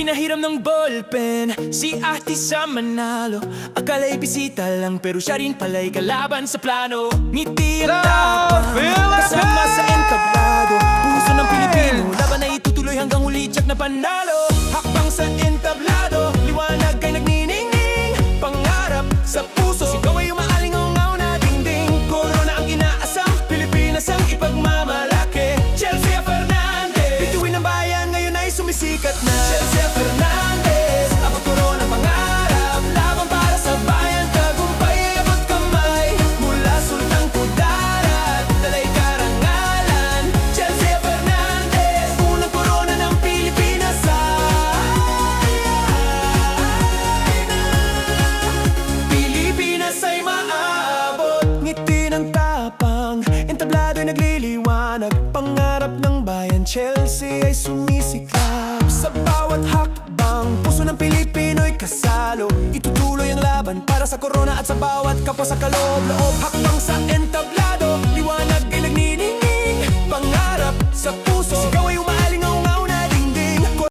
Pinahiram ng ballpen si ate sa Manalo. Akala'y bisita lang pero siya rin pala'y kalaban sa plano. Ngiti at tapang kasama sa entablado. Puso ng Pilipino, laban na itutuloy hanggang huli, tiyak na panalo. Hakbang sa entablado, liwanag kay nagniningning. Pangarap sa puso, sigaw ay umaalingaw na dingding. Corona ang inaasam, Pilipinas ang ipagmamalaki. Chelsea Fernandez, bituin ng bayan ngayon ay sumisikat na. Chelsea Fernandez, abot Corona pangarap. Laban para sa bayan, tagumpay ay abot kamay. Mula Sultan Kudarat, dalay karangalan. Chelsea Fernandez, unang Corona ng Pilipinas Pilipinas ay maabot. Ngiti ng tapang, entablado'y nagliliwanag. Pangarap ng bayan, Chelsea ay sumisikap. Sa bawat hakbang, puso ng Pilipino'y kasalo. Itutuloy ang laban para sa Corona at sa bawat kapwa sa kaloob-loob. Hakbang sa entablado,